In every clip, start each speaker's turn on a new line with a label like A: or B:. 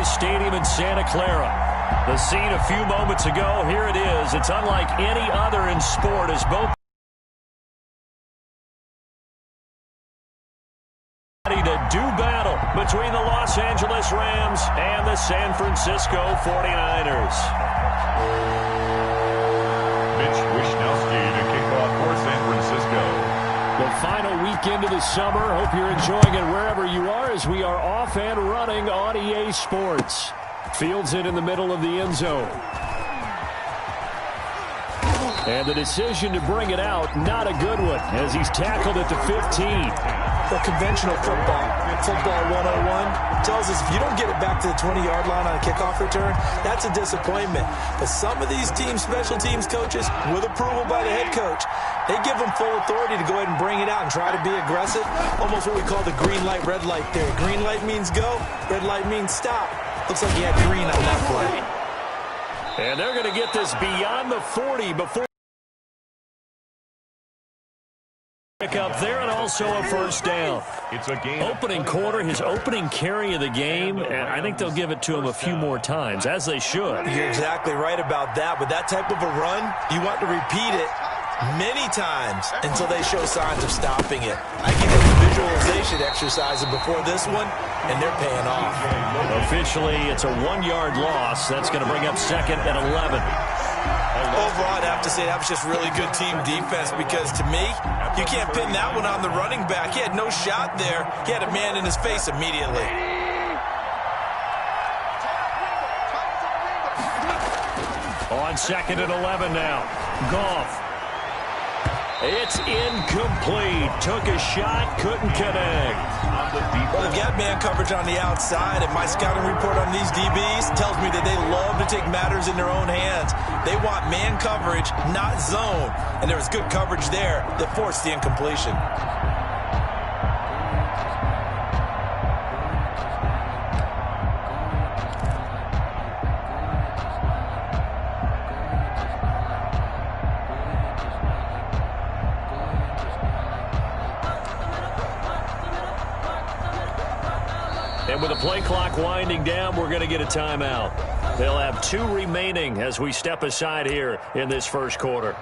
A: Stadium in Santa Clara. The scene a few moments ago, here it is. It's unlike any other in sport as both ready to do battle between the Los Angeles Rams and the San Francisco 49ers.
B: Mitch Wishnowsky to kick off for San Francisco.
A: The final weekend of the summer. Hope you're enjoying it wherever you are as we are off and running on EA Sports. Fields it in the middle of the end zone. And the decision to bring it out, not a good one, as he's tackled at the 15.
C: The conventional football 101, tells us if you don't get it back to the 20-yard line on a kickoff return, that's a disappointment. But some of these team special teams coaches, with approval by the head coach, they give them full authority to go ahead and bring it out and try to be aggressive, almost what we call the green light, red light theory. Green light means go, red light means stop. Looks like he had green on that play.
A: And they're going to get this beyond the 40 before pick up there, and also a first down.
B: It's a game.
A: Opening quarter, his opening carry of the game, and I think they'll give it to him a few more times, as they should.
C: You're exactly right about that. With that type of a run, you want to repeat it many times until they show signs of stopping it. I give them a visualization exercise before this one, and they're paying off.
A: Officially, it's a 1-yard loss. That's going to bring up second and 11.
C: Overall, I'd have to say that was just really good team defense because, to me, you can't pin that one on the running back. He had no shot there. He had a man in his face immediately.
A: On second and 11 now. Goff. It's incomplete. Took a shot, couldn't connect.
C: Well, they've got man coverage on the outside, and my scouting report on these DBs tells me that they love to take matters in their own hands. They want man coverage, not zone. And there was good coverage there that forced the incompletion.
A: And with the play clock winding down, we're going to get a timeout. They'll have 2 remaining as we step aside here in this first quarter.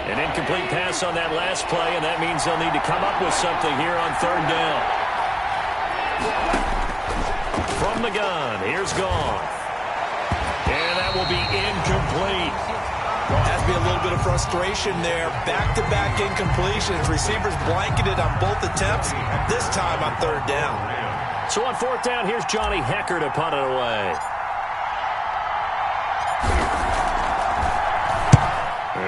A: An incomplete pass on that last play, and that means they'll need to come up with something here on third down. From the gun, here's Goff. And that will be incomplete.
C: Has to be a little bit of frustration there. Back-to-back incompletions. Receivers blanketed on both attempts, this time on third down.
A: So on fourth down, here's Johnny Hecker to punt it away.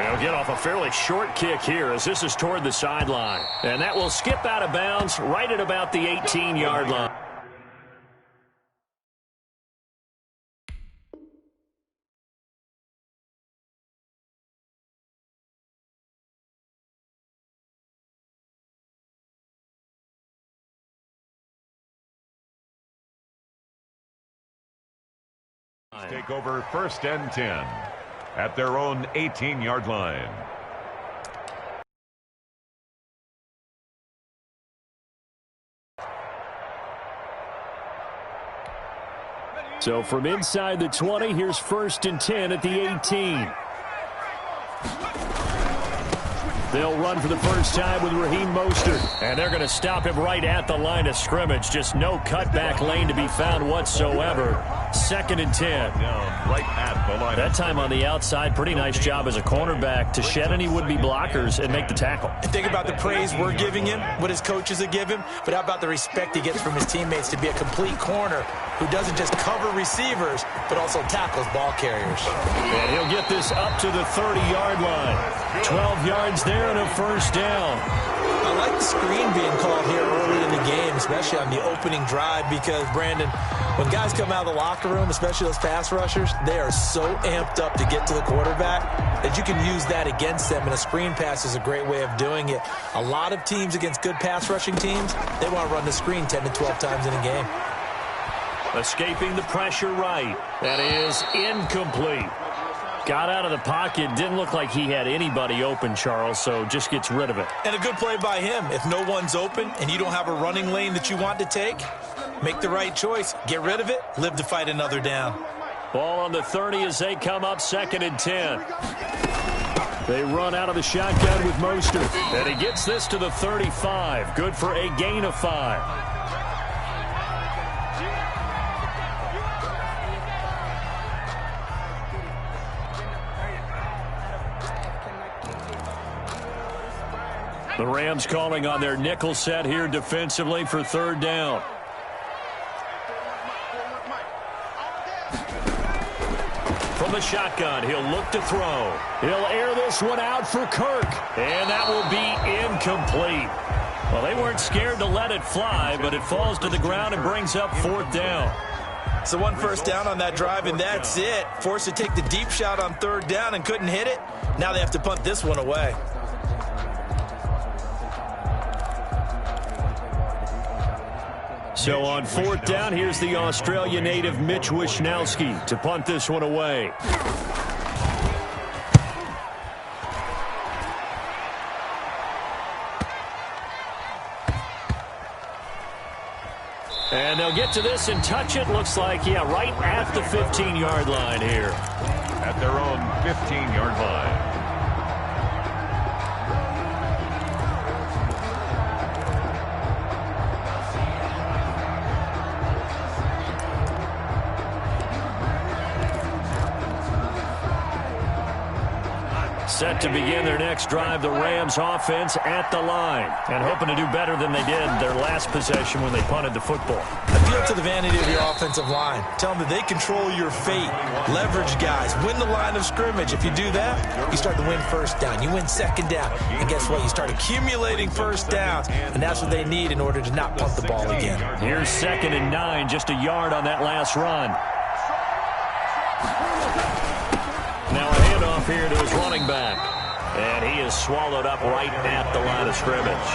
A: They'll get off a fairly short kick here as this is toward the sideline. And that will skip out of bounds right at about the 18-yard line.
B: Take over first and 10 at their own 18-yard line.
A: So from inside the 20, here's first and 10 at the 18. They'll run for the first time with Raheem Mostert. And they're going to stop him right at the line of scrimmage. Just no cutback lane to be found whatsoever. Second and 10.
B: Right at the line.
A: That time on the outside, pretty nice job as a cornerback to shed any would-be blockers and make the tackle.
C: And think about the praise we're giving him, what his coaches have given him, but how about the respect he gets from his teammates to be a complete corner who doesn't just cover receivers, but also tackles ball carriers.
A: And he'll get this up to the 30-yard line. 12 yards there and a first down.
C: I like the screen being called here early in the game, especially on the opening drive, because, Brandon, when guys come out of the locker room, especially those pass rushers, they are so amped up to get to the quarterback that you can use that against them, and a screen pass is a great way of doing it. A lot of teams against good pass rushing teams, they want to run the screen 10 to 12 times in a game.
A: Escaping the pressure right. That is incomplete. Got out of the pocket. Didn't look like he had anybody open, Charles, so just gets rid of it.
C: And a good play by him. If no one's open and you don't have a running lane that you want to take, make the right choice. Get rid of it. Live to fight another down.
A: Ball on the 30 as they come up 2nd and 10. They run out of the shotgun with Mostert. And he gets this to the 35. Good for a gain of 5. The Rams calling on their nickel set here defensively for 3rd down. From the shotgun, he'll look to throw. He'll air this one out for Kirk. And that will be incomplete. Well, they weren't scared to let it fly, but it falls to the ground and brings up 4th down.
C: So 1 first down on that drive, and that's it. Forced to take the deep shot on 3rd down and couldn't hit it. Now they have to punt this one away.
A: So on 4th down, here's the Australia native Mitch Wishnowski to punt this one away. And they'll get to this and touch it. Looks like, yeah, right at the 15-yard line here.
B: At their own 15-yard line.
A: Set to begin their next drive, the Rams offense at the line. And hoping to do better than they did their last possession when they punted the football.
C: Appeal to the vanity of your offensive line. Tell them that they control your fate. Leverage guys. Win the line of scrimmage. If you do that, you start to win 1st down. You win 2nd down. And guess what? You start accumulating 1st downs. And that's what they need in order to not punt the ball again.
A: Here's 2nd and 9, just a yard on that last run. Now a handoff here to his running back. And he is swallowed up right at the line of scrimmage.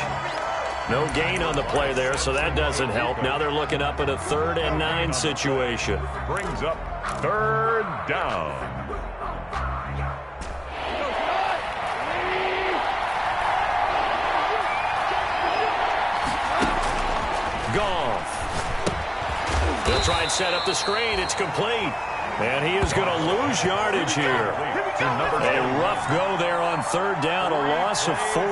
A: No gain on the play there, so that doesn't help. Now they're looking up at a 3rd and 9 situation.
B: Brings up 3rd down.
A: Goff. They'll try and set up the screen. It's complete. And he is going to lose yardage here. A rough go there on 3rd down, a loss of 4.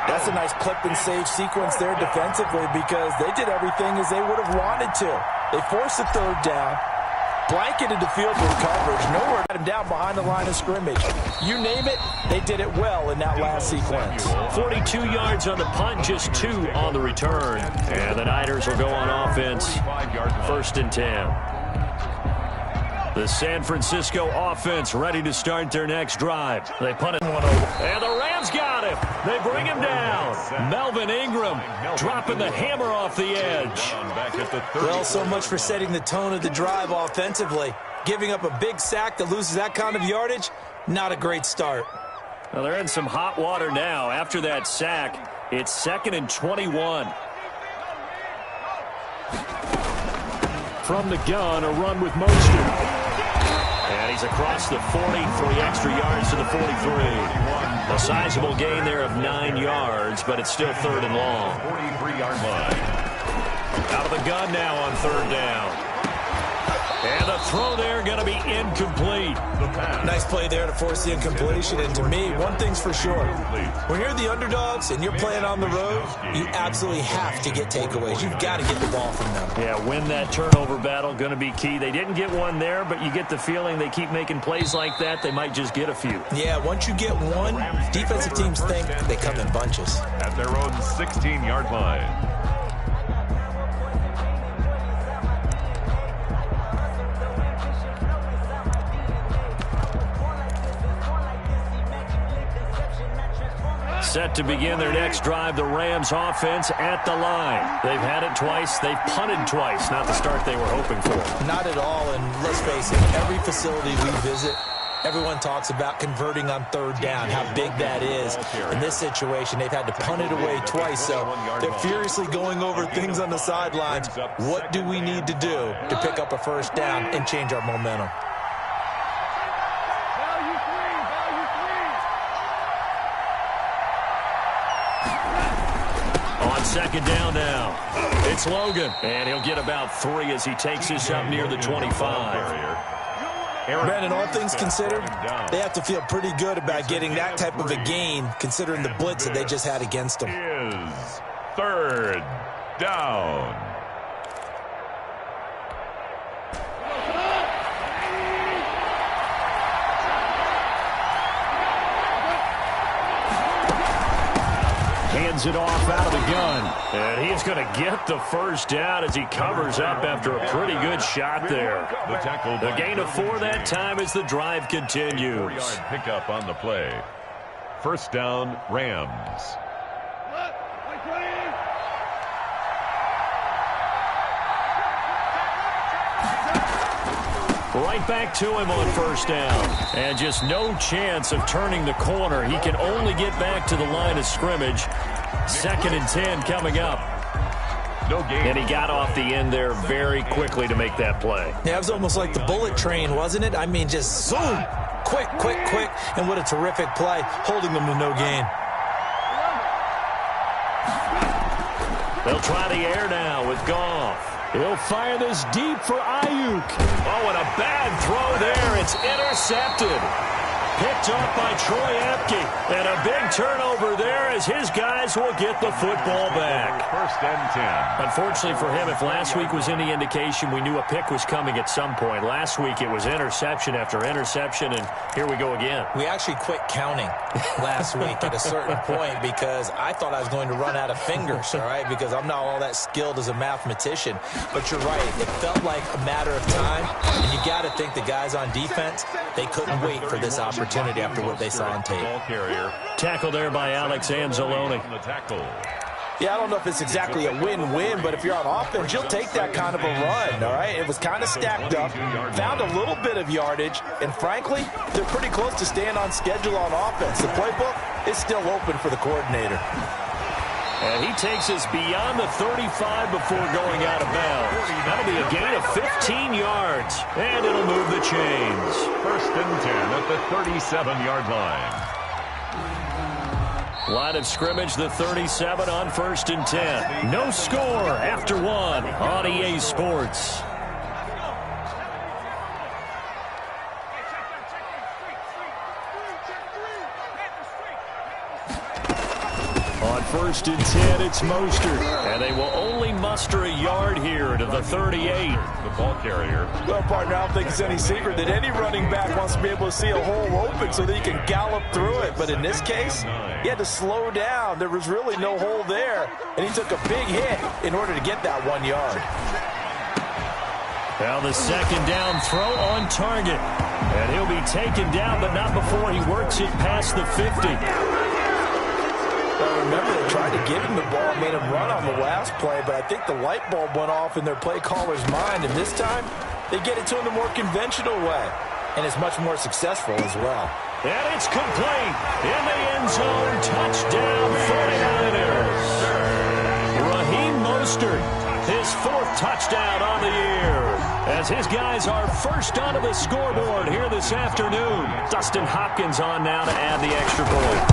C: That's a nice clip and save sequence there defensively because they did everything as they would have wanted to. They forced the 3rd down, blanketed the field with coverage, nowhere got him down behind the line of scrimmage. You name it, they did it well in that last sequence.
A: 42 yards on the punt, just 2 on the return. And the Niners will go on offense, 1st and 10. The San Francisco offense ready to start their next drive. They punt it 1-0. And the Rams got him. They bring him down. Melvin Ingram dropping the hammer off the edge.
C: Well, so much for setting the tone of the drive offensively. Giving up a big sack that loses that kind of yardage, not a great start.
A: Well, they're in some hot water now. After that sack, it's 2nd and 21. From the gun, a run with Mostert. And he's across the 40, 3 extra yards to the 43. A sizable gain there of 9 yards, but it's still 3rd and long.
B: 43-yard line.
A: Out of the gun now on 3rd down. And the throw there going to be incomplete.
C: Nice play there to force the incompletion. And to me, one thing's for sure. When you're the underdogs and you're playing on the road, you absolutely have to get takeaways. You've got to get the ball from them.
A: Yeah, win that turnover battle, going to be key. They didn't get one there, but you get the feeling they keep making plays like that, they might just get a few.
C: Yeah, once you get one, defensive teams think they come in bunches.
B: At their own 16-yard line.
A: Set to begin their next drive, the Rams offense at the line. They've had it twice. They've punted twice. Not the start they were hoping for.
C: Not at all, and let's face it, every facility we visit, everyone talks about converting on 3rd down, how big that is. In this situation, they've had to punt it away twice, so they're furiously going over things on the sidelines. What do we need to do to pick up a 1st down and change our momentum?
A: On second down now, it's Logan. And he'll get about 3 as he takes this up near the 25.
C: Brandon, all things considered, they have to feel pretty good about getting that type of a gain, considering the blitz that they just had against them.
B: Is third down.
A: Hands it off out of the gun. And he's going to get the first down as he covers up after a pretty good shot there. The gain of 4 that time as the drive continues.
B: 4-yard pickup on the play. First down, Rams.
A: Right back to him on first down. And just no chance of turning the corner. He can only get back to the line of scrimmage. Second and 10 coming up.
B: No gain.
A: And he got off the end there very quickly to make that play.
C: Yeah, it was almost like the bullet train, wasn't it? I mean, just zoom. Quick, quick, quick. And what a terrific play, holding them to no gain.
A: They'll try the air now with Goff. He'll fire this deep for Ayuk. Oh, and a bad throw there. It's intercepted. Picked up by Troy Apke. And a big turnover there as his guys will get the football back.
B: First and 10.
A: Unfortunately for him, if last week was any indication, we knew a pick was coming at some point. Last week it was interception after interception, and here we go again.
C: We actually quit counting last week at a certain point because I thought I was going to run out of fingers, all right, because I'm not all that skilled as a mathematician. But you're right. It felt like a matter of time, and you got to think the guys on defense, they couldn't wait for this opportunity after what they saw on tape.
A: Tackle there by Alex Anzalone.
C: Yeah, I don't know if it's exactly a win-win, but if you're on offense, you'll take that kind of a run, all right? It was kind of stacked up, found a little bit of yardage, and frankly, they're pretty close to staying on schedule on offense. The playbook is still open for the coordinator.
A: And he takes us beyond the 35 before going out of bounds. That'll be a gain of 15 yards, and it'll move the chains.
B: First and 10 at the 37-yard line.
A: Line of scrimmage, the 37 on first and 10. No score after 1 on EA Sports. On first and 10, it's Mostert. And they will only muster a yard here to the 38.
B: The ball carrier.
C: Well, partner, I don't think it's any secret that any running back wants to be able to see a hole open so that he can gallop through it. But in this case, he had to slow down. There was really no hole there. And he took a big hit in order to get that 1 yard.
A: Now the second down throw on target. And he'll be taken down, but not before he works it past the 50.
C: Well, remember, they tried to give him the ball and made him run on the last play, but I think the light bulb went off in their play caller's mind, and this time they get it to him the more conventional way, and it's much more successful as well.
A: And it's complete in the end zone. Touchdown, 49ers. Raheem Mostert, his 4th touchdown on the year, as his guys are first onto the scoreboard here this afternoon. Dustin Hopkins on now to add the extra point.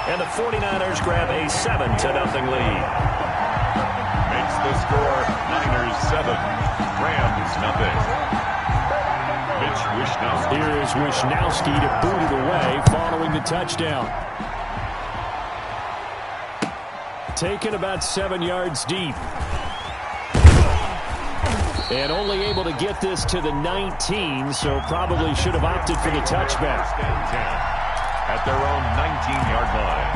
A: And the 49ers grab a 7-0 lead.
B: Makes the score Niners 7, Rams nothing. Mitch Wishnowsky.
A: Here is Wishnowsky to boot it away following the touchdown. Taken about 7 yards deep. And only able to get this to the 19, so probably should have opted for the touchback.
B: First and 10. At their own 19-yard line.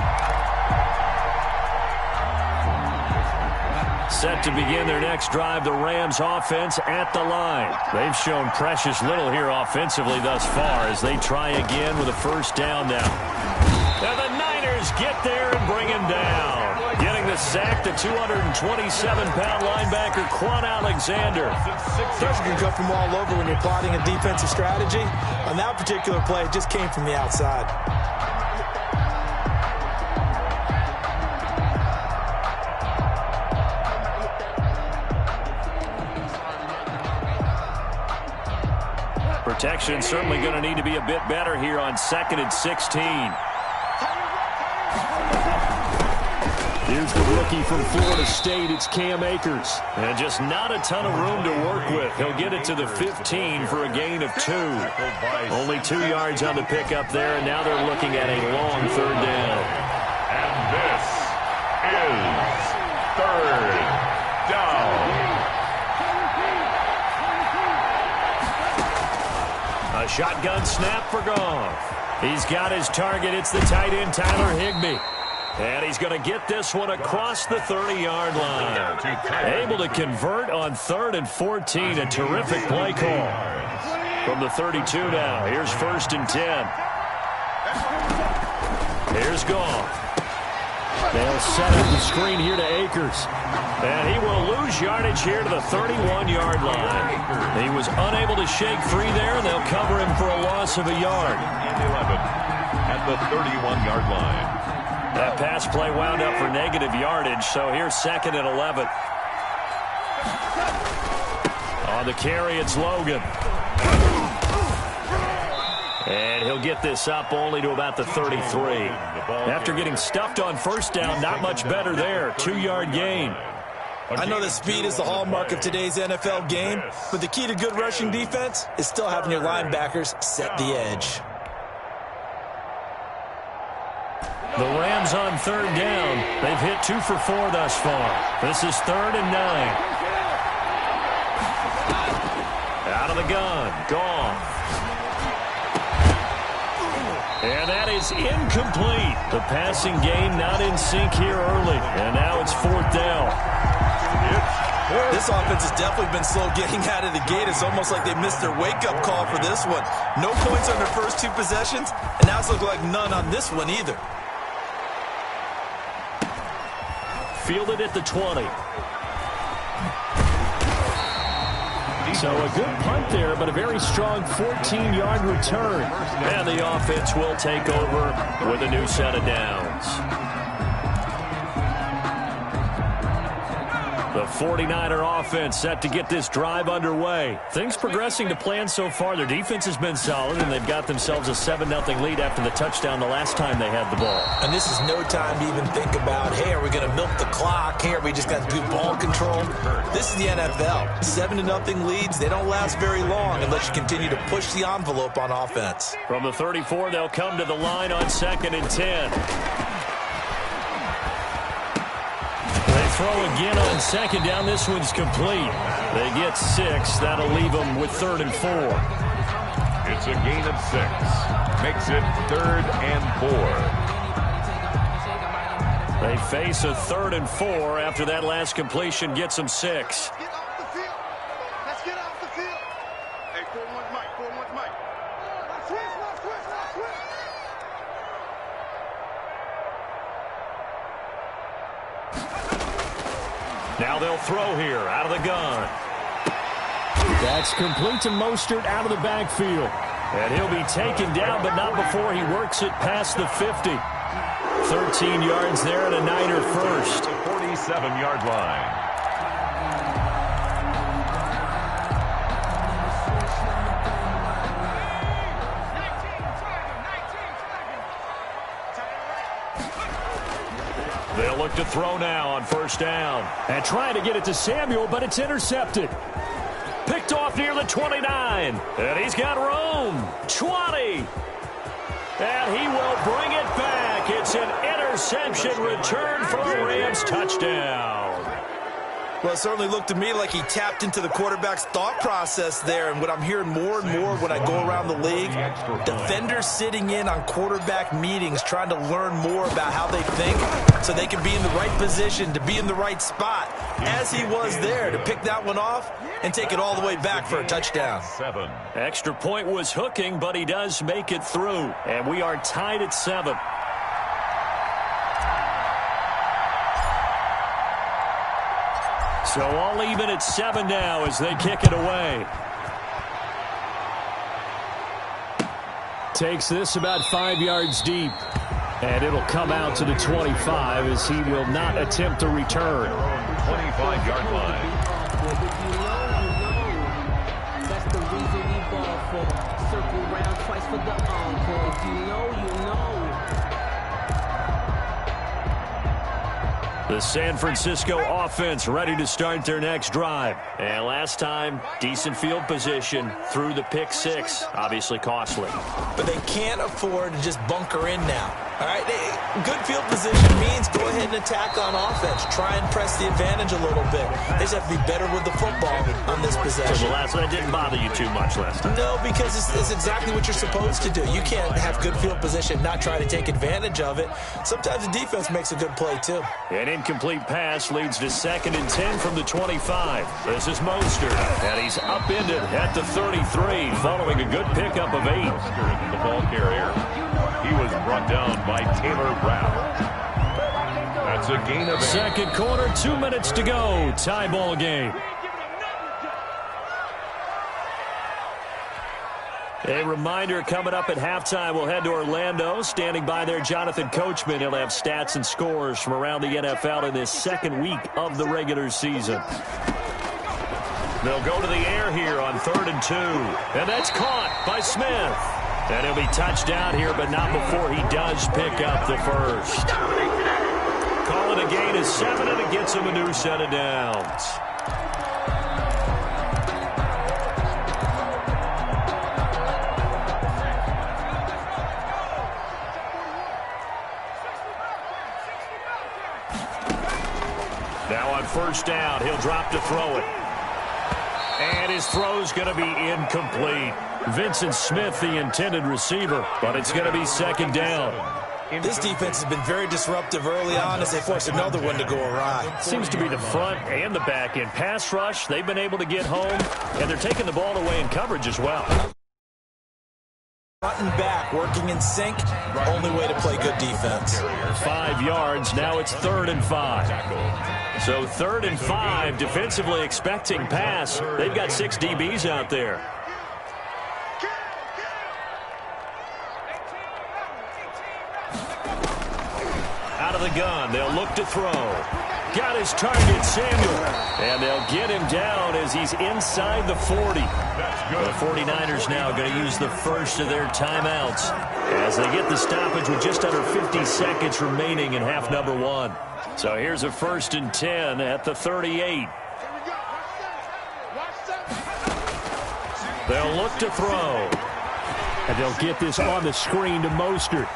A: Set to begin their next drive, the Rams offense at the line. They've shown precious little here offensively thus far as they try again with a first down now. And the Niners get there and bring him down. Getting the sack, the 227-pound linebacker, Quan Alexander.
C: Pressure can come from all over when you're plotting a defensive strategy. On that particular play, it just came from the outside.
A: Protection certainly going to need to be a bit better here on 2nd and 16. Here's the rookie from Florida State. It's Cam Akers. And just not a ton of room to work with. He'll get it to the 15 for a gain of 2. Only 2 yards on the pickup there, and now they're looking at a long third down.
B: And this is third down.
A: A shotgun snap for Goff. He's got his target. It's the tight end, Tyler Higbee. And he's going to get this one across the 30-yard line. Able to convert on 3rd and 14. A terrific play call. From the 32 now. Here's 1st and 10. Here's Goff. They'll set up the screen here to Akers. And he will lose yardage here to the 31-yard line. He was unable to shake free there, and they'll cover him for a loss of a yard.
B: 11 at the 31-yard line.
A: That pass play wound up for negative yardage, so here's 2nd and 11. On the carry, it's Logan. And he'll get this up only to about the 33. After getting stuffed on 1st down, not much better there. 2-yard gain.
C: I know that speed is the hallmark of today's NFL game, but the key to good rushing defense is still having your linebackers set the edge.
A: The Rams on 3rd down. They've hit 2 for 4 thus far. This is 3rd and 9. Out of the gun. Goff. And that is incomplete. The passing game not in sync here early. And now it's 4th down.
C: This offense has definitely been slow getting out of the gate. It's almost like they missed their wake-up call for this one. No points on their first 2 possessions, and now it's looking like none on this one either.
A: Fielded at the 20. So a good punt there, but a very strong 14-yard return. And the offense will take over with a new set of downs. The 49er offense set to get this drive underway. Things progressing to plan so far. Their defense has been solid, and they've got themselves a 7-0 lead after the touchdown the last time they had the ball.
C: And this is no time to even think about, hey, are we going to milk the clock? Hey, are we just got to do ball control? This is the NFL. 7-0 leads, they don't last very long unless you continue to push the envelope on offense.
A: From the 34, they'll come to the line on 2nd and 10. Throw again on 2nd down. This one's complete. They get 6. That'll leave them with 3rd and 4.
B: It's a gain of 6. Makes it 3rd and 4.
A: They face a 3rd and 4 after that last completion gets them 6.
D: Let's get off the field. Let's get off the field. Hey, 4-1 Mike. 4-1 Mike. Switch.
A: Now they'll throw here out of the gun. That's complete to Mostert out of the backfield. And he'll be taken down, but not before he works it past the 50. 13 yards there and a Niner first.
B: 47-yard line.
A: They'll look to throw now on 1st down. And trying to get it to Samuel, but it's intercepted. Picked off near the 29. And he's got room. 20. And he will bring it back. It's an interception return for a Rams touchdown.
C: Well, it certainly looked to me like he tapped into the quarterback's thought process there. And what I'm hearing more and more when I go around the league, defenders sitting in on quarterback meetings trying to learn more about how they think so they can be in the right position to be in the right spot, as he was there to pick that one off and take it all the way back for a touchdown.
B: 7.
A: Extra point was hooking, but he does make it through. And we are tied at 7. So all even at 7 now as they kick it away. Takes this about 5 yards deep. And it'll come out to the 25 as he will not attempt to return.
B: 25-yard line.
E: That's the reason we ball for. Circle round twice for the encore. If you know, you know.
A: The San Francisco offense ready to start their next drive. And last time, decent field position through the pick six. Obviously costly.
C: But they can't afford to just bunker in now. All right, good field position means go ahead and attack on offense. Try and press the advantage a little bit. They just have to be better with the football on this possession.
A: So the last one didn't bother you too much last time?
C: No, because it's exactly what you're supposed to do. You can't have good field position, not try to take advantage of it. Sometimes the defense makes a good play, too.
A: An incomplete pass leads to 2nd and 10 from the 25. This is Mostert, and he's upended at the 33 following a good pickup of 8.
B: The ball carrier. He was brought down by Taylor Brown. That's a gain of 8.
A: Second quarter, 2 minutes to go. Tie ball game. A reminder coming up at halftime, we'll head to Orlando. Standing by there, Jonathan Coachman. He'll have stats and scores from around the NFL in this second week of the regular season. They'll go to the air here on 3rd and 2. And that's caught by Smith. And he'll be touched down here, but not before he does pick up the first. Calling a gain of 7, and it gets him a new set of downs. Now on 1st down, he'll drop to throw it. And his throw's going to be incomplete. Vincent Smith, the intended receiver, but it's going to be 2nd down.
C: This defense has been very disruptive early on as they force another one to go awry.
A: Seems to be the front and the back end. Pass rush, they've been able to get home, and they're taking the ball away in coverage as well.
C: Front and back, working in sync, only way to play good defense.
A: 5 yards, now it's 3rd and 5. So 3rd and 5, defensively expecting pass. They've got 6 DBs out there. Out of the gun, they'll look to throw. Got his target, Samuel. And they'll get him down as he's inside the 40. The 49ers now going to use the first of their timeouts as they get the stoppage with just under 50 seconds remaining in half number 1. So here's a 1st and 10 at the 38. They'll look to throw. And they'll get this on the screen to Mostert.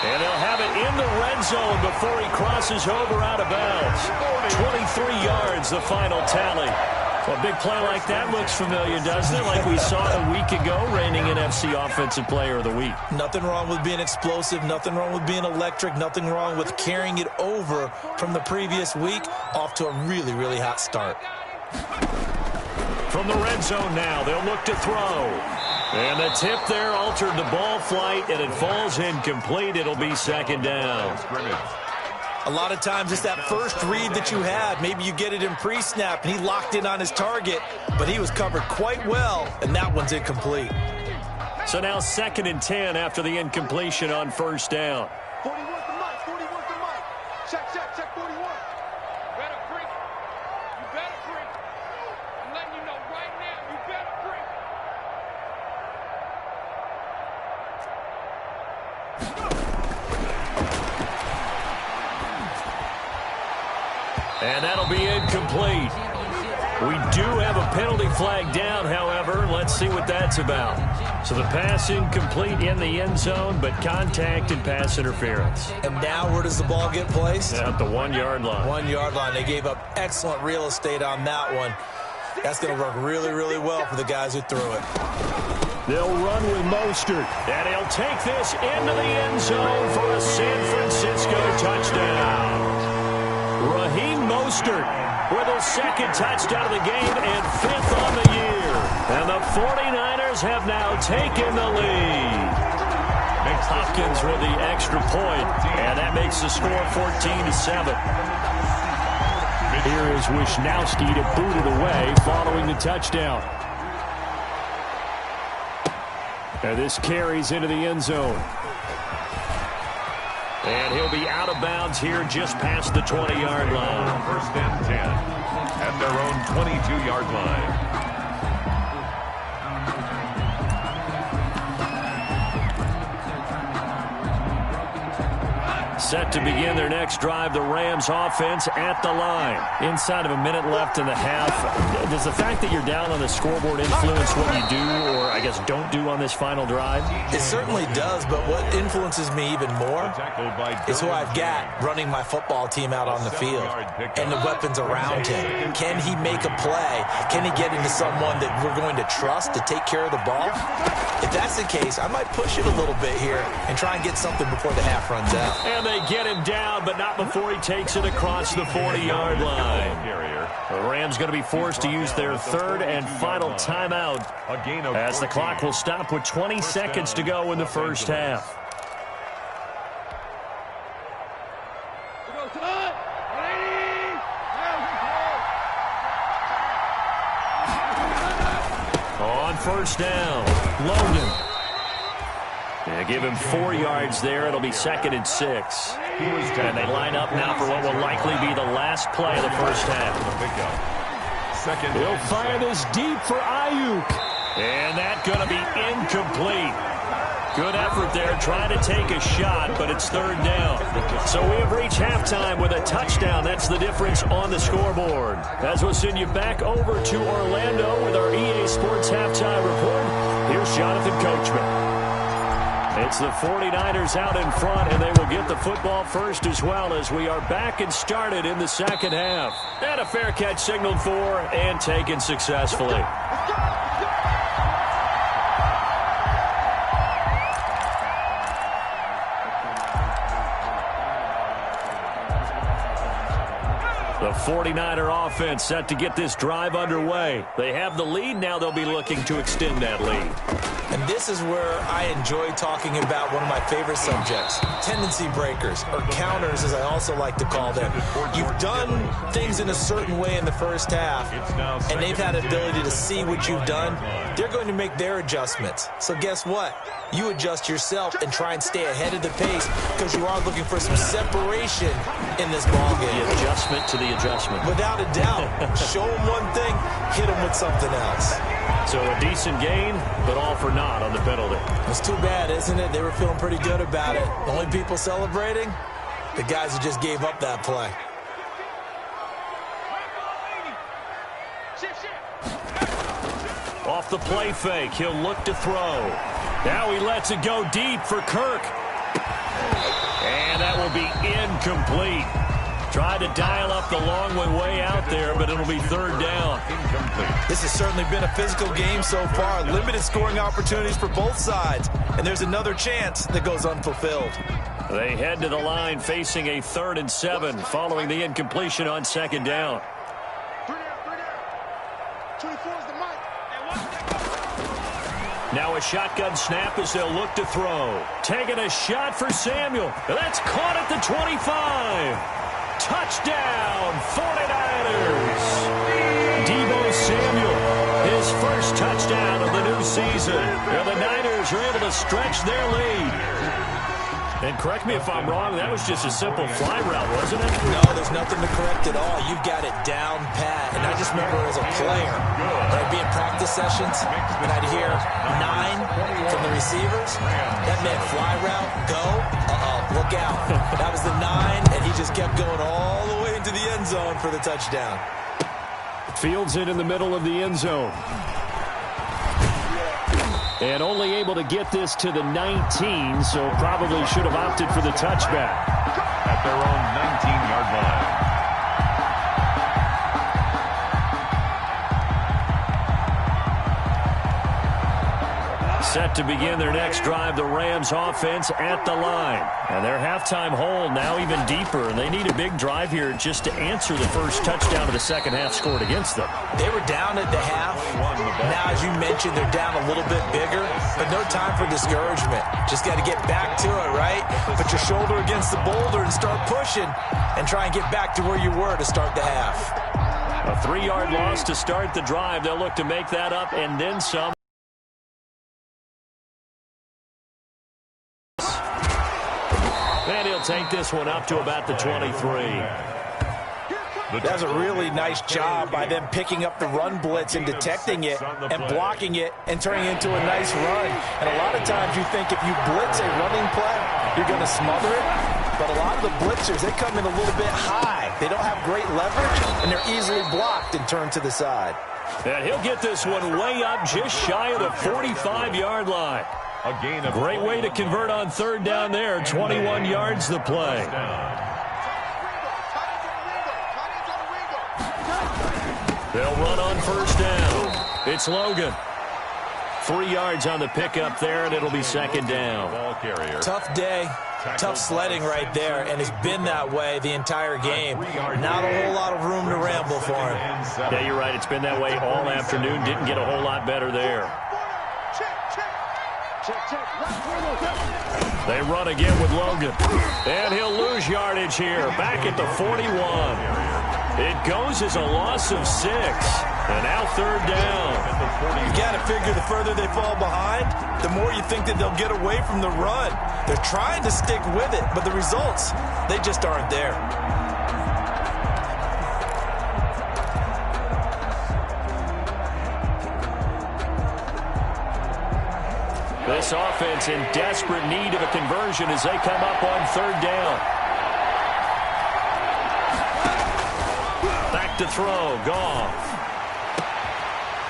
A: And they'll have it in the red zone before he crosses over out of bounds. 23 yards, the final tally. Well, a big play like that looks familiar, doesn't it? Like we saw a week ago, reigning NFC Offensive Player of the Week.
C: Nothing wrong with being explosive. Nothing wrong with being electric. Nothing wrong with carrying it over from the previous week off to a really, really hot start.
A: From the red zone now, they'll look to throw. And the tip there altered the ball flight, and it falls incomplete. It'll be 2nd down.
C: A lot of times it's that first read that you have. Maybe you get it in pre-snap, and he locked in on his target, but he was covered quite well, and that one's incomplete.
A: So now 2nd and 10 after the incompletion on 1st down.
D: 41 to Mike, 41 to Mike. Check, 41.
F: Better break. You better break. I'm letting you know right now, you better break.
A: And that'll be incomplete. We do have a penalty flag down, however. Let's see what that's about. So the pass incomplete in the end zone, but contact and pass interference.
C: And now where does the ball get placed?
A: At the 1-yard line.
C: 1-yard line. They gave up excellent real estate on that one. That's going to work really, really well for the guys who threw it.
A: They'll run with Mostert. And he'll take this into the end zone for a San Francisco touchdown. Raheem Mostert with his 2nd touchdown of the game and 5th on the year. And the 49ers have now taken the lead. Hopkins with the extra point, and that makes the score 14-7. Here is Wisnowski to boot it away following the touchdown. And this carries into the end zone. And he'll be out of bounds here just past the 20-yard line.
B: 1st and 10 at their own 22-yard line.
A: Set to begin their next drive, the Rams offense at the line. Inside of a minute left in the half. Does the fact that you're down on the scoreboard influence what you do, or I guess don't do on this final drive?
C: It certainly does, but what influences me even more is who I've got running my football team out on the field and the weapons around him. Can he make a play? Can he get into someone that we're going to trust to take care of the ball? If that's the case, I might push it a little bit here and try and get something before the half runs out.
A: And they get him down, but not before he takes it across the 40-yard line. The Rams going to be forced to use their third and final timeout as the clock will stop with 20 seconds to go in the first half. On first down, Logan. Yeah, give him 4 yards there. It'll be 2nd and 6. And they line up now for what will likely be the last play of the first half. He'll fire this deep for Ayuk. And that's going to be incomplete. Good effort there, trying to take a shot, but it's 3rd down. So we have reached halftime with a touchdown. That's the difference on the scoreboard. As we'll send you back over to Orlando with our EA Sports Halftime Report, here's Jonathan Coachman. It's the 49ers out in front, and they will get the football first as well as we are back and started in the second half. And a fair catch signaled for and taken successfully. The 49er offense set to get this drive underway. They have the lead. Now they'll be looking to extend that lead.
C: And this is where I enjoy talking about one of my favorite subjects, tendency breakers, or counters as I also like to call them. You've done things in a certain way in the first half, and they've had the ability to see what you've done. They're going to make their adjustments. So guess what? You adjust yourself and try and stay ahead of the pace because you are looking for some separation in this ballgame.
A: The adjustment to the adjustment.
C: Without a doubt. Show them one thing, hit them with something else.
A: So a decent gain, but all for naught on the penalty.
C: It's too bad, isn't it? They were feeling pretty good about it. The only people celebrating, the guys who just gave up that play.
A: Off the play fake, he'll look to throw. Now he lets it go deep for Kirk. And that will be incomplete. Tried to dial up the long way out there, but it'll be 3rd down.
C: This has certainly been a physical game so far. Limited scoring opportunities for both sides. And there's another chance that goes unfulfilled.
A: They head to the line facing a 3rd and 7 following the incompletion on 2nd down.
D: 24 is the mic.
A: Now a shotgun snap as they'll look to throw. Taking a shot for Samuel. That's caught at the 25. Touchdown, 49ers. Deebo Samuel, his first touchdown of the new season. And the Niners are able to stretch their lead. And correct me if I'm wrong, that was just a simple fly route, wasn't it?
C: No, there's nothing to correct at all. You've got it down pat. And I just remember as a player, I'd be in practice sessions, and I'd hear 9 from the receivers. That meant fly route, go, look out. That was the 9, and he just kept going all the way into the end zone for the touchdown.
A: Fields it in the middle of the end zone. And only able to get this to the 19, so probably should have opted for the touchback.
B: At their own 19-yard line.
A: Set to begin their next drive, the Rams offense at the line. And their halftime hole now even deeper, and they need a big drive here just to answer the first touchdown of the second half scored against them.
C: They were down at the half. Now, as you mentioned, they're down a little bit bigger, but no time for discouragement. Just got to get back to it, right? Put your shoulder against the boulder and start pushing and try and get back to where you were to start the half.
A: A 3-yard loss to start the drive. They'll look to make that up and then some. And he'll take this one up to about the 23.
C: That was a really nice job by them picking up the run blitz and detecting it and blocking it and turning it into a nice run. And a lot of times you think if you blitz a running play, you're going to smother it. but a lot of the blitzers, they come in a little bit high. They don't have great leverage, and they're easily blocked and turned to the side.
A: And he'll get this one way up just shy of the 45-yard line.
B: A gain of
A: Great way to convert on third down there. 21 yards the play. They'll run on first down. It's Logan. 3 yards on the pickup there, and it'll be second down.
B: Ball carrier.
C: Tough day, tough sledding right there, and it's been that way the entire game. Not a whole lot of room to ramble for him.
A: Yeah, you're right. It's been that way all afternoon. Didn't get a whole lot better there. They run again with Logan. And he'll lose yardage here. Back at the 41. It goes as a loss of 6. And now third down.
C: You got to figure the further they fall behind, the more you think that they'll get away from the run. They're trying to stick with it, but the results, they just aren't there.
A: This offense in desperate need of a conversion as they come up on third down. Back to throw. Goff.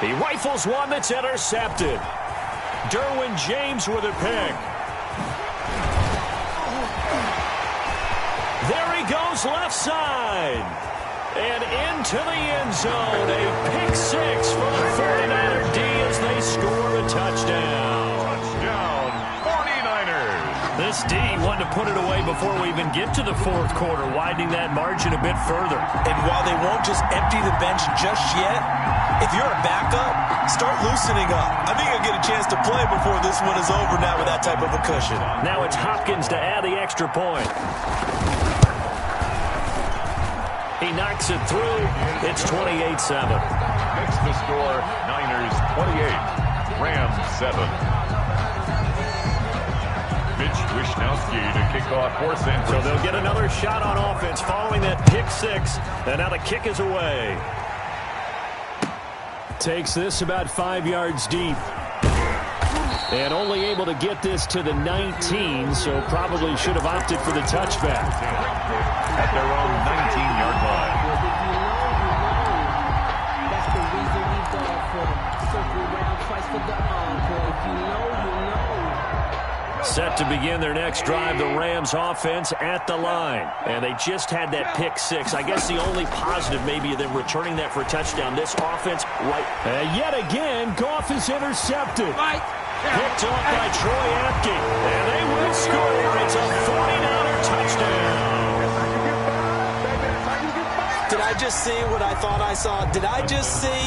A: He rifles one that's intercepted. Derwin James with a pick. There he goes left side. And into the end zone. A pick 6 for the 49er D as they score a touchdown.
B: Touchdown, 49ers.
A: This D wanted to put it away before we even get to the fourth quarter, widening that margin a bit further.
C: And while they won't just empty the bench just yet, if you're a backup, start loosening up. I think you'll get a chance to play before this one is over now with that type of a cushion.
A: Now it's Hopkins to add the extra point. He knocks it through. It's 28-7.
B: Makes the score Niners 28, Rams 7. Mitch Wishnowsky to kick off for San Francisco.
A: So they'll get another shot on offense following that pick 6. And now the kick is away. Takes this about 5 yards deep. And only able to get this to the 19, so probably should have opted for the touchback.
B: At their own 19-yard line.
E: That's the reason we go for the circle round twice for the encore. If you know, you know.
A: Set to begin their next drive, the Rams offense at the line. And they just had that pick 6. I guess the only positive maybe of them returning that for a touchdown. This offense, right. Yet again, Goff is intercepted. Picked up by Troy Apke. And they will score. It's a 49er touchdown.
C: Did I just see what I thought I saw? Did I just see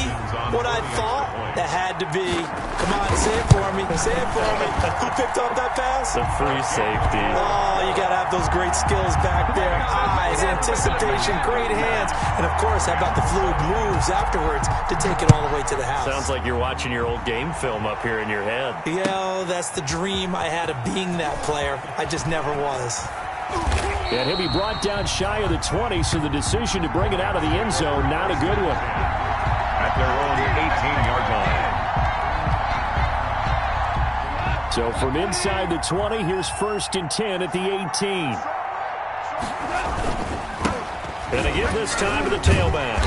C: what I thought? That had to be. Come on, say it for me. Say it for me. Who picked up that pass?
A: The free safety.
C: Oh, you got to have those great skills back there. Eyes, anticipation, great hands. And, of course, how about the fluid moves afterwards to take it all the way to the house?
A: Sounds like you're watching your old game film up here in your head.
C: Yeah, that's the dream I had of being that player. I just never was.
A: And he'll be brought down shy of the 20, so the decision to bring it out of the end zone, not a good one.
B: At their own 18-yard line.
A: So from inside the 20, here's 1st and 10 at the 18. And again this time to the tailback.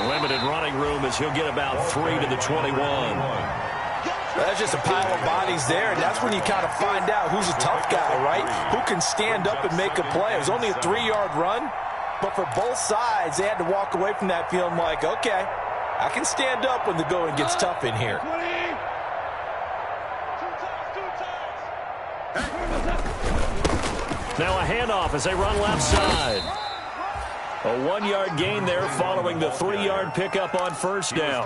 A: Limited running room as he'll get about 3 to the 21.
C: That's just a pile of bodies there, and that's when you kind of find out who's a tough guy, right? Who can stand up and make a play. It was only a 3-yard run, but for both sides, they had to walk away from that feeling like, okay, I can stand up when the going gets tough in here.
A: Now a handoff as they run left side. A 1-yard gain there following the 3-yard pickup on first down.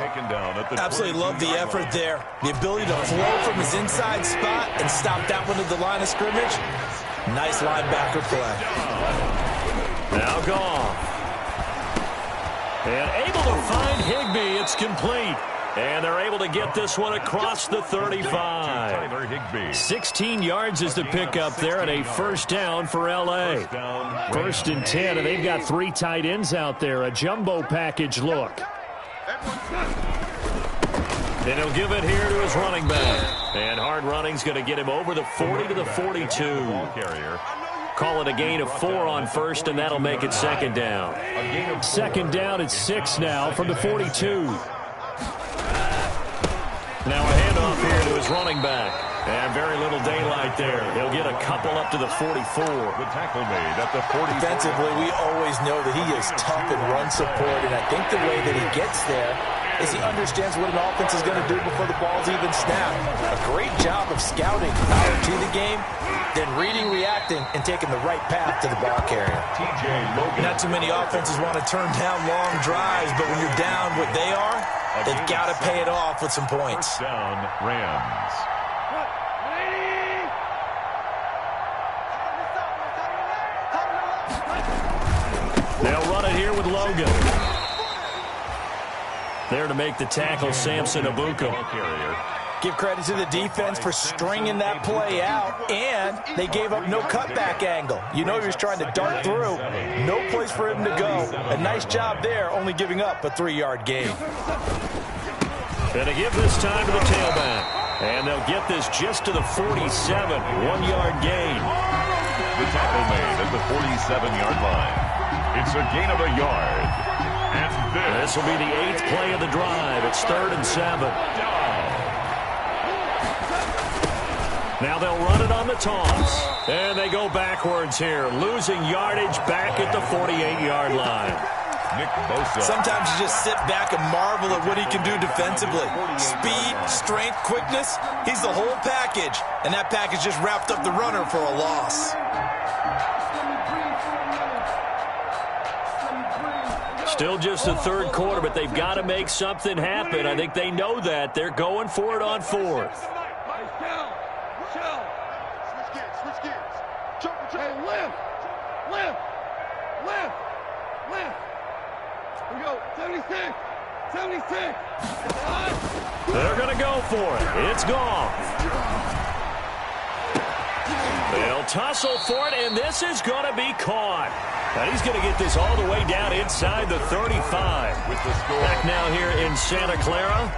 C: Absolutely love the effort there. The ability to flow from his inside spot and stop that one at the line of scrimmage. Nice linebacker play.
A: Now Goff. And able to find Higbee. It's complete. And they're able to get this one across the 35. 16 yards is the pickup there and a first down for L.A. 1st and 10, and they've got 3 tight ends out there. A jumbo package look. And he'll give it here to his running back. And hard running's going to get him over the 40 to the 42. call it a gain of 4 on first, and that'll make it second down. Second down at 6 now from the 42. Now a handoff here to his running back. And very little daylight there. He'll get a couple up to the 44.
B: The tackle made at the 44.
C: Defensively, we always know that he is tough in run support, and I think the way that he gets there is he understands what an offense is going to do before the ball's even snapped. A great job of scouting prior to the game, then reading, reacting, and taking the right path to the ball carrier.
B: TJ Logan.
C: Not too many offenses want to turn down long drives, but when you're down what they are, they've got to pay it off with some points.
B: First down, Rams.
A: They'll run it here with Logan. There to make the tackle, Samson Abuka.
C: Give credit to the defense for stringing that play out, and they gave up no cutback angle. You know he was trying to dart through. No place for him to go. A nice job there, only giving up a 3-yard gain.
A: Going to give this time to the tailback. And they'll get this just to the 47, 1-yard gain.
B: The tackle made at the 47-yard line. It's a gain of a yard. And
A: this will be the 8th play of the drive. It's 3rd and 7. Now they'll run it on the toss. And they go backwards here, losing yardage back at the 48-yard line.
B: Nick Bosa.
C: Sometimes you just sit back and marvel at what he can do defensively. Speed, strength, quickness, he's the whole package. And that package just wrapped up the runner for a loss.
A: Still just the 3rd quarter, but they've got to make something happen. I think they know that. They're going for it on 4th.
F: Switch gears. Hey, lift. Here we go. 76. 76.
A: They're going to go for it. It's gone. They'll tussle for it, and this is going to be caught. And he's going to get this all the way down inside the 35.
B: With the score.
A: Back now here in Santa Clara.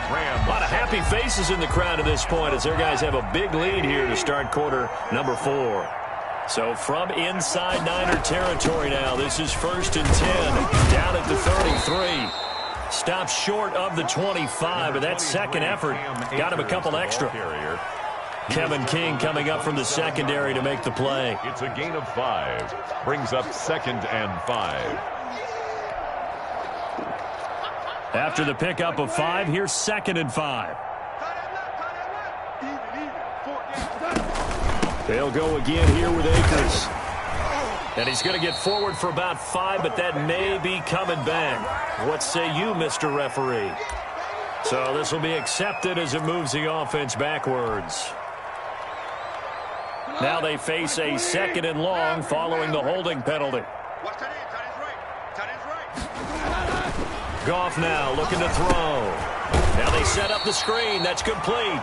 A: A lot of happy faces in the crowd at this point as their guys have a big lead here to start quarter number 4. So from inside Niner territory now, this is 1st and 10 down at the 33. Stops short of the 25, but that second effort got him a couple extra. Kevin King coming up from the secondary to make the play.
B: It's a gain of 5. Brings up 2nd and 5.
A: After the pickup of 5, here's 2nd and 5. They'll go again here with Akers. And he's going to get forward for about 5, but that may be coming back. What say you, Mr. Referee? So this will be accepted as it moves the offense backwards. Now they face a 2nd and long following the holding penalty. Goff now looking to throw. Now they set up the screen. That's complete.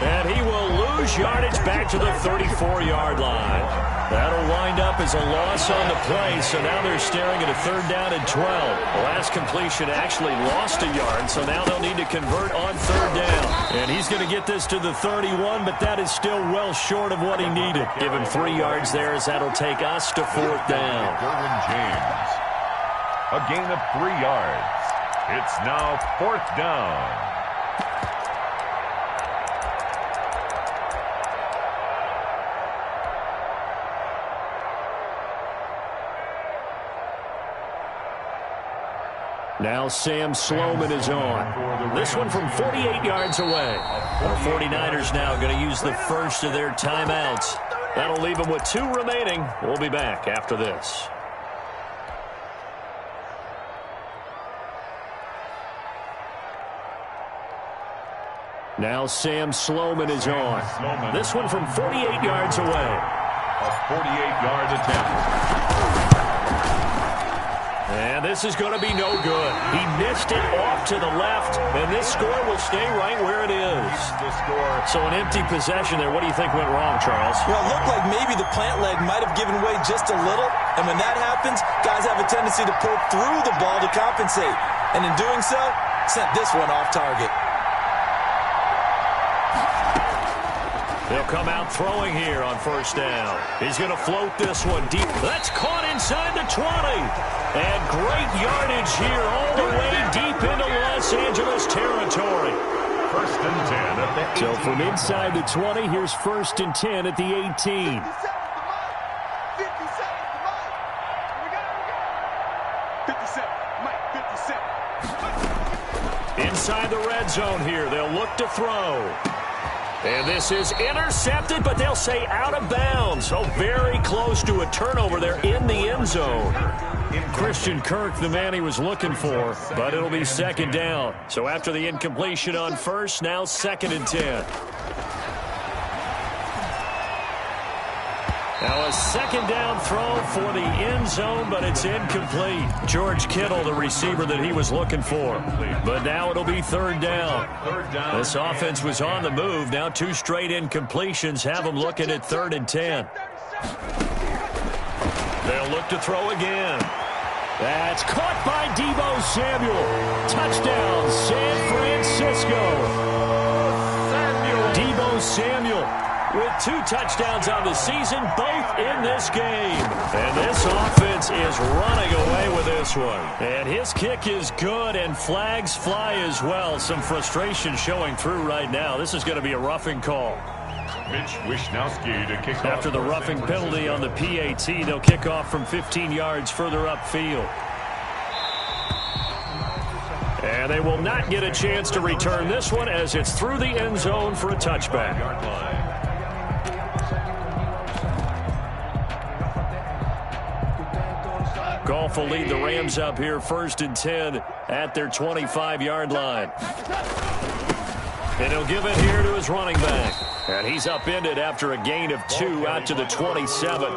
A: And he will lose yardage back to the 34-yard line. That'll wind up as a loss on the play, so now they're staring at a 3rd down and 12. The last completion actually lost a yard, so now they'll need to convert on 3rd down. And he's going to get this to the 31, but that is still well short of what he needed. Give him 3 yards there as that'll take us to 4th down.
B: Derwin James. A gain of 3 yards. It's now 4th down.
A: Now Sam Sloman is on. This one from 48 yards away. The 49ers now going to use the first of their timeouts. That'll leave them with 2 remaining. We'll be back after this. Now Sam Sloman is on. This one from 48 yards away.
B: A 48-yard attempt.
A: And this is going to be no good. He missed it off to the left, and this score will stay right where it is. So an empty possession there. What do you think went wrong, Charles?
C: Well, it looked like maybe the plant leg might have given way just a little, and when that happens, guys have a tendency to pull through the ball to compensate. And in doing so, sent this one off target.
A: They'll come out throwing here on first down. He's going to float this one deep. That's caught inside the 20. And great yardage here all the way deep into Los Angeles territory.
B: First and 10 at the 18.
A: So from inside the 20, here's first and 10 at the 18.
D: 50 seconds, Mike. 57, Mike, 57.
A: Inside the red zone here, they'll look to throw. And this is intercepted, but they'll say out of bounds. So very close to a turnover there in the end zone. Christian Kirk, the man he was looking for, but it'll be second down. So after the incompletion on first, now second and 10. Now a second down throw for the end zone, but it's incomplete. George Kittle, the receiver that he was looking for. But now it'll be third down. This offense was on the move. Now 2 straight incompletions have them looking at third and 10. They'll look to throw again. That's caught by Deebo Samuel. Touchdown, San Francisco. Deebo Samuel with 2 touchdowns on the season, both in this game. And this offense is running away with this one. And his kick is good, and flags fly as well. Some frustration showing through right now. This is going to be a roughing call.
B: Mitch Wisnowski to kick off.
A: After the roughing penalty on the PAT, they'll kick off from 15 yards further upfield. And they will not get a chance to return this one as it's through the end zone for a touchback. Goff will lead the Rams up here first and 10 at their 25-yard line. And he'll give it here to his running back. And he's upended after a gain of 2 out to the 27.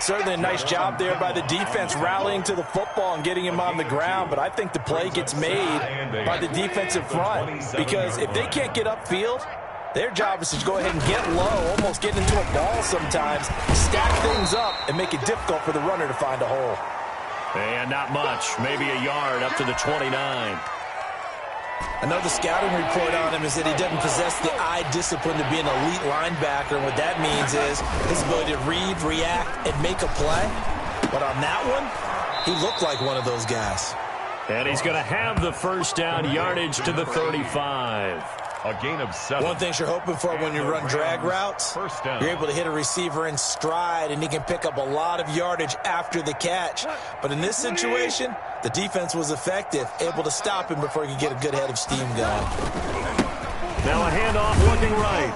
C: Certainly a nice job there by the defense rallying to the football and getting him on the ground, but I think the play gets made by the defensive front, because if they can't get upfield, their job is to go ahead and get low, almost get into a ball sometimes, stack things up, and make it difficult for the runner to find a hole.
A: And not much, maybe a yard up to the 29.
C: Another scouting report on him is that he doesn't possess the eye discipline to be an elite linebacker, and what that means is his ability to read, react, and make a play. But on that one, he looked like one of those guys.
A: And he's going to have the first down, yardage to the 35.
B: A gain of 7.
C: One thing you're hoping for when you run drag routes,
B: First down.
C: you're able to hit a receiver in stride, and he can pick up a lot of yardage after the catch. But in this situation, the defense was effective, able to stop him before he could get a good head of steam going.
A: Now a handoff looking right.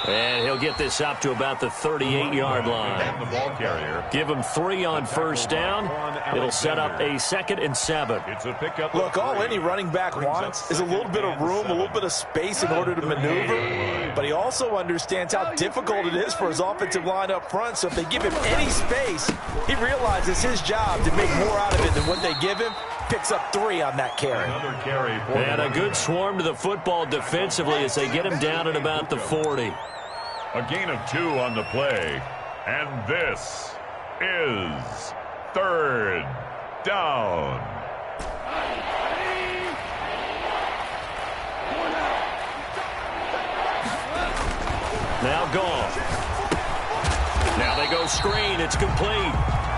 A: And he'll get this up to about the 38-yard line.
B: And the ball carrier.
A: Give him 3 on first down. It'll set up a 2nd and 7.
B: It's a pickup.
C: Look, all any running back wants is a little bit of room, a little bit of space in order to maneuver. But he also understands how difficult it is for his offensive line up front. So if they give him any space, he realizes his job to make more out of it than what they give him. Picks up 3 on that carry.
B: Another carry.
A: And a good swarm to the football defensively as they get him down at about the 40.
B: A gain of 2 on the play. And this is third down.
A: Now Goff. Now they go screen. It's complete.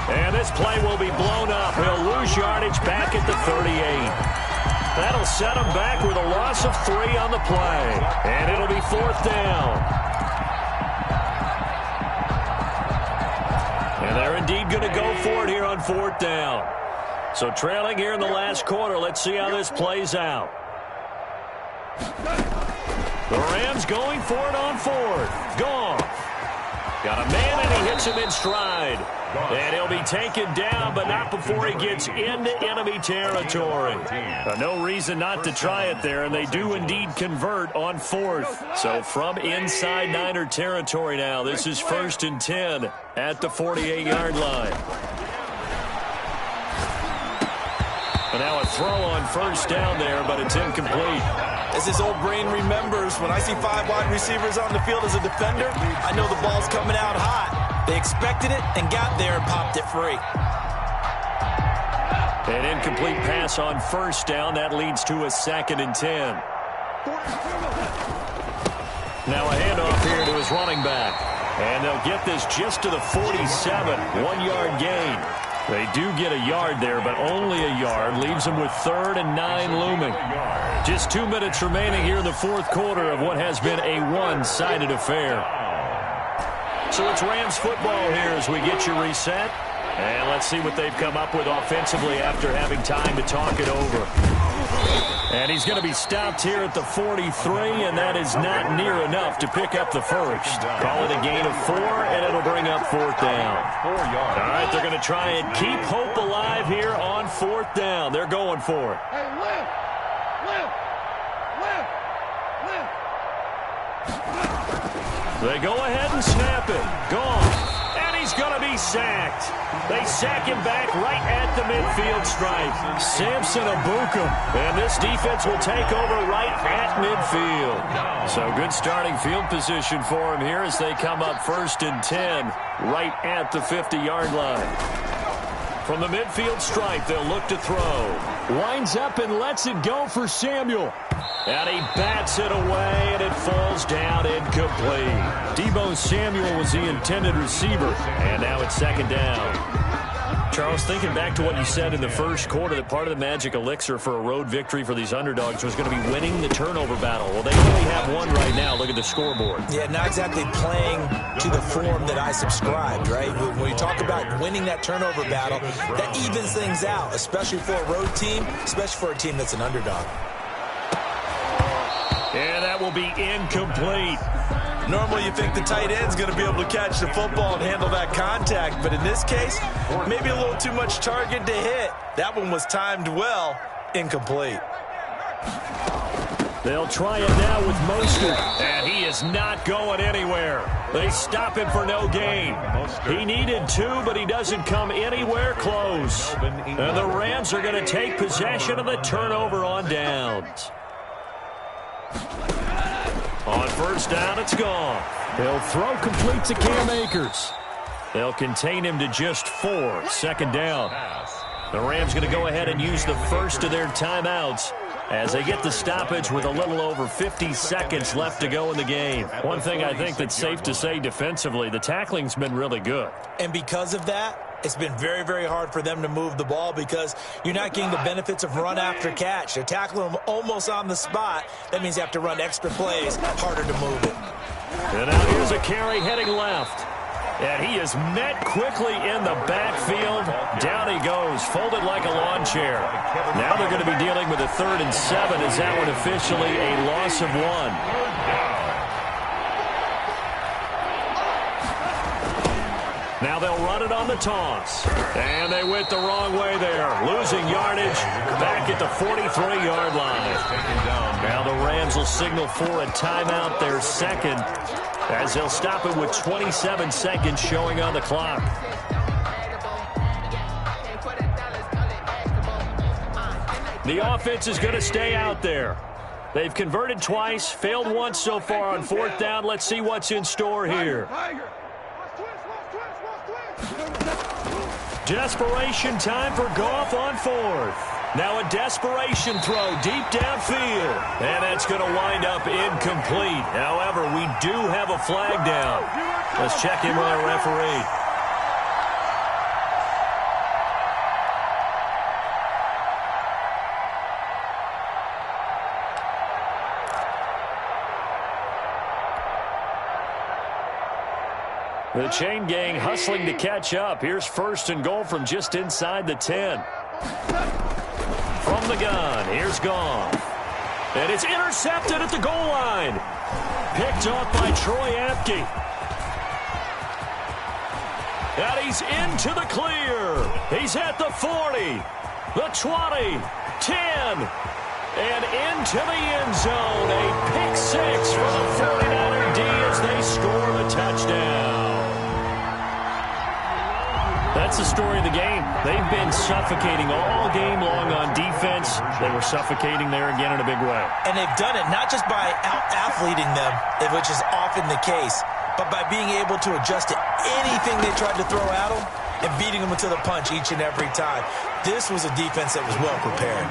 A: And this play will be blown up. He'll lose yardage back at the 38. That'll set him back with a loss of 3 on the play. And it'll be 4th down. And they're indeed going to go for it here on 4th down. So trailing here in the last quarter. Let's see how this plays out. The Rams going for it on 4th. Goff. Got a man, and he hits him in stride. And he'll be taken down, but not before he gets into enemy territory. No reason not to try it there, and they do indeed convert on 4th. So from inside Niner territory now, this is 1st and 10 at the 48-yard line. And now a throw on first down there, but it's incomplete.
C: As his old brain remembers, when I see 5 wide receivers on the field as a defender, I know the ball's coming out hot. They expected it and got there and popped it free.
A: An incomplete pass on first down. That leads to a 2nd and 10. Now a handoff here to his running back. And they'll get this just to the 47, 1-yard gain. They do get a yard there, but only a yard. Leaves them with 3rd and 9 looming. Just 2 minutes remaining here in the fourth quarter of what has been a one-sided affair. So it's Rams football here as we get you reset. And let's see what they've come up with offensively after having time to talk it over. And he's going to be stopped here at the 43, and that is not near enough to pick up the first. Call it a gain of 4, and it'll bring up 4th down. 4 yards. All right, they're going to try and keep hope alive here on 4th down. They're going for it.
F: Hey, lift.
A: They go ahead and snap it. Gone. And he's going to be sacked. They sack him back right at the midfield stripe. Samson Abukum. And this defense will take over right at midfield. So good starting field position for him here as they come up 1st and 10 right at the 50-yard line. From the midfield stripe, they'll look to throw. Winds up and lets it go for Samuel. And he bats it away, and it falls down incomplete. Deebo Samuel was the intended receiver, and now it's 2nd down. Charles, thinking back to what you said in the first quarter, that part of the magic elixir for a road victory for these underdogs was going to be winning the turnover battle. Well, they only have one right now. Look at the scoreboard.
C: Yeah, not exactly playing to the form that I subscribed, right? When you talk about winning that turnover battle, that evens things out, especially for a road team, especially for a team that's an underdog.
A: And that will be incomplete.
C: Normally you think the tight end's going to be able to catch the football and handle that contact, but in this case, maybe a little too much target to hit. That one was timed well, incomplete.
A: They'll try it now with Mostert, and he is not going anywhere. They stop him for no gain. He needed 2, but he doesn't come anywhere close. And the Rams are going to take possession of the turnover on downs. On 1st down, it's gone. He'll throw complete to Cam Akers. They'll contain him to just 4. 2nd down. The Rams going to go ahead and use the first of their timeouts as they get the stoppage with a little over 50 seconds left to go in the game. One thing I think that's safe to say defensively, the tackling's been really good.
C: And because of that, it's been very, very hard for them to move the ball because you're not getting the benefits of run after catch. They're tackling them almost on the spot. That means you have to run extra plays, harder to move it.
A: And now here's a carry heading left. And he is met quickly in the backfield. Down he goes, folded like a lawn chair. Now they're going to be dealing with a 3rd and 7. Is that one officially a loss of 1? Now they'll run it on the toss. And they went the wrong way there. Losing yardage back at the 43-yard line. Now the Rams will signal for a timeout, their 2nd, as they'll stop it with 27 seconds showing on the clock. The offense is going to stay out there. They've converted twice, failed once so far on 4th down. Let's see what's in store here. Desperation time for Goff on 4th. Now a desperation throw deep downfield. And that's going to wind up incomplete. However, we do have a flag down. Let's check in with our referee. The chain gang hustling to catch up. Here's 1st and goal from just inside the 10. From the gun, here's Goff. And it's intercepted at the goal line. Picked off by Troy Apke. And he's into the clear. He's at the 40, the 20, 10, and into the end zone. A pick 6 for the 49er D as they score the touchdown. That's the story of the game. They've been suffocating all game long on defense. They were suffocating there again in a big way.
C: And they've done it not just by out-athleting them, which is often the case, but by being able to adjust to anything they tried to throw at them and beating them to the punch each and every time. This was a defense that was well prepared.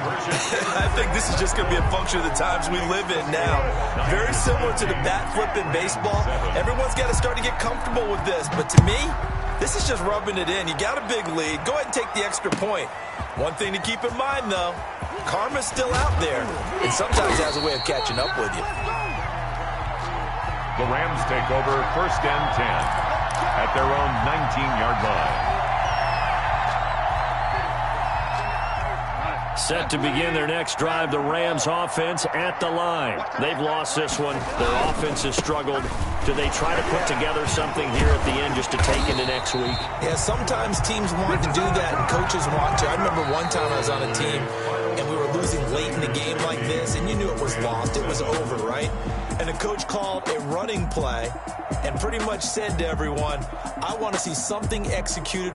G: I think this is just going to be a function of the times we live in now. Very similar to the bat flip in baseball. Everyone's got to start to get comfortable with this. But to me, this is just rubbing it in. You got a big lead. Go ahead and take the extra point. One thing to keep in mind, though, karma's still out there, and sometimes has a way of catching up with you.
B: The Rams take over 1st and 10 at their own 19-yard line.
A: Set to begin their next drive, the Rams offense at the line. They've lost this one. Their offense has struggled. Do they try to put together something here at the end just to take into next week?
C: Yeah, sometimes teams want to do that and coaches want to. I remember one time I was on a team and we were losing late in the game like this, and you knew it was lost. It was over, right? And the coach called a running play and pretty much said to everyone, I want to see something executed